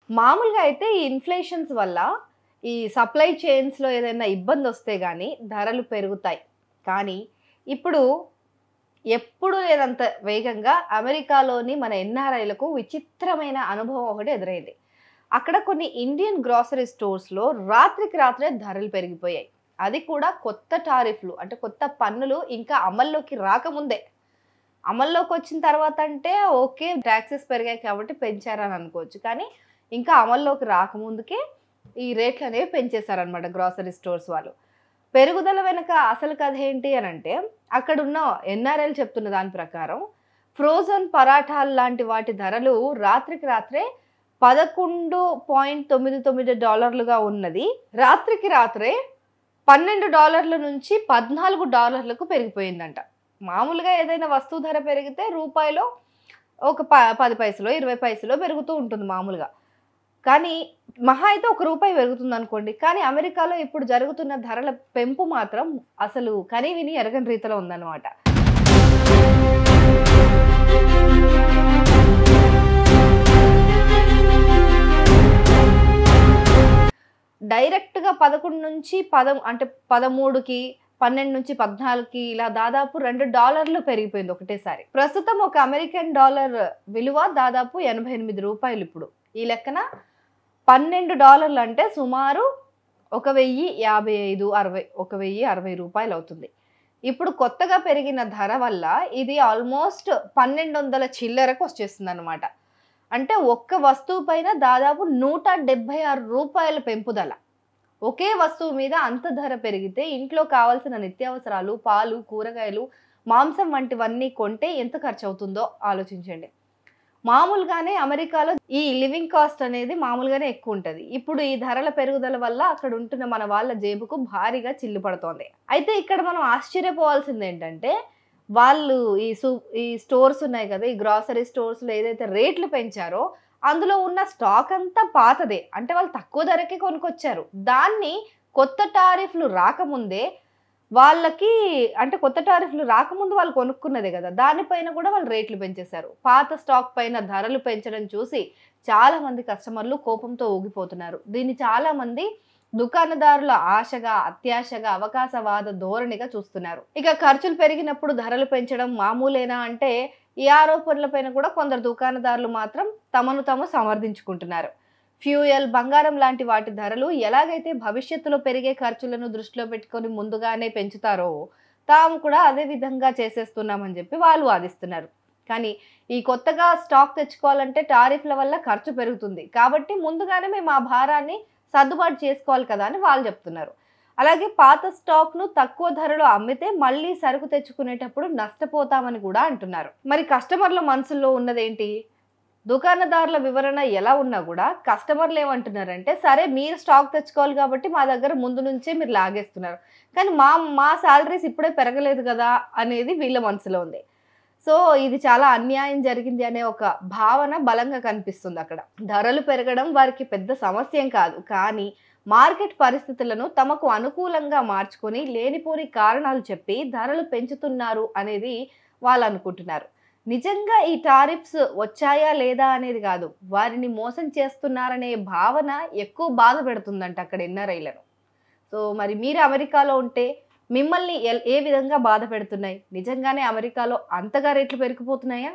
మామూలుగా అయితే ఈ ఇన్‌ఫ్లేషన్స్ వల్ల ఈ సప్లై చైన్స్‌లో ఏదైనా ఇబ్బందొస్తే గాని ధరలు పెరుగుతాయి. కానీ ఇప్పుడు ఎప్పుడు లేనంత వేగంగా అమెరికాలోని మన ఎన్ఆర్ఐలకు విచిత్రమైన అనుభవం ఒకటి ఎదురైంది. అక్కడ కొన్ని ఇండియన్ గ్రోసరీ స్టోర్స్‌లో రాత్రికి రాత్రే ధరలు పెరిగిపోయాయి. అది కూడా కొత్త టారిఫ్‌లు అంటే కొత్త పన్నులు ఇంకా అమల్లోకి రాకముందే. అమల్లోకొచ్చిన తర్వాత అంటే ఓకే. టాక్సెస్ పెరిగాయి కాబట్టి పెంచారని అనుకోవచ్చు. కానీ ఇంకా అమల్లోకి రాకముందుకే ఈ రేట్లనేవి పెంచేశారనమాట గ్రోసరీ స్టోర్స్ వాళ్ళు. పెరుగుదల వెనక అసలు కథ ఏంటి అనంటే, అక్కడున్న ఎన్ఆర్ఐలు చెప్తున్న దాని ప్రకారం ఫ్రోజన్ పరాఠాలు లాంటి వాటి ధరలు రాత్రికి రాత్రే $11.99 ఉన్నది. రాత్రికి రాత్రే $12 నుంచి $14కు పెరిగిపోయిందంట. మామూలుగా ఏదైనా వస్తువు ధర పెరిగితే రూపాయిలో ఒక 10 పైసలో, 20 పైసలో పెరుగుతూ ఉంటుంది మామూలుగా. కానీ మహా అయితే రూ. 1 పెరుగుతుందనుకోండి. కానీ అమెరికాలో ఇప్పుడు జరుగుతున్న ధరల పెంపు మాత్రం అసలు కనీవినీ ఎరగని రీతిలో ఉందన్నమాట. డైరెక్ట్‌గా 11 నుంచి 13కి 12 నుంచి 14కి ఇలా దాదాపు $2 పెరిగిపోయింది ఒకటేసారి. ప్రస్తుతం ఒక అమెరికన్ డాలర్ విలువ దాదాపు రూ. 88 ఇప్పుడు. ఈ లెక్కన $12 అంటే సుమారు 1060 అవుతుంది. ఇప్పుడు కొత్తగా పెరిగిన ధర వల్ల ఇది ఆల్మోస్ట్ 1200 చిల్లరకు వచ్చేస్తుందన్నమాట. అంటే ఒక్క వస్తువు పైన దాదాపు రూ. 176 పెంపుదల. ఒకే వస్తువు మీద అంత ధర పెరిగితే ఇంట్లో కావాల్సిన నిత్యావసరాలు, పాలు, కూరగాయలు, మాంసం వంటివన్నీ కొంటే ఎంత ఖర్చవుతుందో ఆలోచించండి. మామూలుగానే అమెరికాలో ఈ లివింగ్ కాస్ట్ అనేది మామూలుగానే ఎక్కువుంటది. ఇప్పుడు ఈ ధరల పెరుగుదల వల్ల అక్కడ ఉంటున్న మన వాళ్ళ జేబుకు భారీగా చిల్లు పడుతోంది. అయితే ఇక్కడ మనం ఆశ్చర్యపోవాల్సిందేంటంటే, వాళ్ళు ఈ స్టోర్స్ ఉన్నాయి కదా! ఈ గ్రోసరీ స్టోర్స్‌లో ఏదైతే రేట్లు పెంచారో, అందులో ఉన్న స్టాక్ అంతా పాతదే. అంటే వాళ్ళు తక్కువ ధరకే కొనుక్కొచ్చారు. దాన్ని కొత్త టారిఫ్‌లు రాకముందే వాళ్ళకి అంటే కొత్త టారిఫ్‌లు రాకముందు వాళ్ళు కొనుక్కున్నదే గదా! దానిపైన కూడా వాళ్ళు రేట్లు పెంచేశారు. పాత స్టాక్ పైన ధరలు పెంచడం చూసి చాలా మంది కస్టమర్లు కోపంతో ఊగిపోతున్నారు. దీన్ని చాలా మంది దుకాణదారుల ఆశగా, అత్యాశగా, అవకాశవాద ధోరణిగా చూస్తున్నారు. ఇక ఖర్చులు పెరిగినప్పుడు ధరలు పెంచడం మామూలేనా అంటే ఈ ఆరోపణలపైన కూడా కొందరు దుకాణదారులు మాత్రం తమను తాము సమర్థించుకుంటున్నారు. ఫ్యూయల్, బంగారం లాంటి వాటి ధరలు ఎలాగైతే భవిష్యత్తులో పెరిగే ఖర్చులను దృష్టిలో పెట్టుకొని ముందుగానే పెంచుతారో, తాము కూడా అదే విధంగా చేసేస్తున్నామని చెప్పి వాళ్ళు వాదిస్తున్నారు. కానీ ఈ కొత్తగా స్టాక్ తెచ్చుకోవాలంటే టారిఫ్ల వల్ల ఖర్చు పెరుగుతుంది. కాబట్టి ముందుగానే మేము ఆ భారాన్ని సర్దుబాటు చేసుకోవాలి కదా అని వాళ్ళు చెప్తున్నారు. అలాగే పాత స్టాక్‌ను తక్కువ ధరలో అమ్మితే మళ్ళీ సరుకు తెచ్చుకునేటప్పుడు నష్టపోతామని కూడా అంటున్నారు. మరి కస్టమర్ల మనసుల్లో ఉన్నదేంటి? దుకాణదారుల వివరణ ఎలా ఉన్నా కూడా కస్టమర్లు ఏమంటున్నారంటే, సరే మీరు స్టాక్ తెచ్చుకోవాలి కాబట్టి మా దగ్గర ముందు నుంచే మీరు లాగేస్తున్నారు. కానీ మా సాలరీస్ ఇప్పుడే పెరగలేదు కదా అనేది వీళ్ళ మనసులో ఉంది. సో ఇది చాలా అన్యాయం జరిగింది అనే ఒక భావన బలంగా కనిపిస్తుంది అక్కడ. ధరలు పెరగడం వారికి పెద్ద సమస్యేం కాదు. కానీ మార్కెట్ పరిస్థితులను తమకు అనుకూలంగా మార్చుకొని లేనిపోని కారణాలు చెప్పి ధరలు పెంచుతున్నారు అనేది వాళ్ళు అనుకుంటున్నారు. నిజంగా ఈ టారిఫ్స్ వచ్చాయా లేదా అనేది కాదు. వారిని మోసం చేస్తున్నారనే భావన ఎక్కువ బాధ పెడుతుందంట అక్కడ ఎన్ఆర్ఐలను. సో మరి మీరు అమెరికాలో ఉంటే మిమ్మల్ని ఏ విధంగా బాధ పెడుతున్నాయి? నిజంగానే అమెరికాలో అంతగా రేట్లు పెరిగిపోతున్నాయా?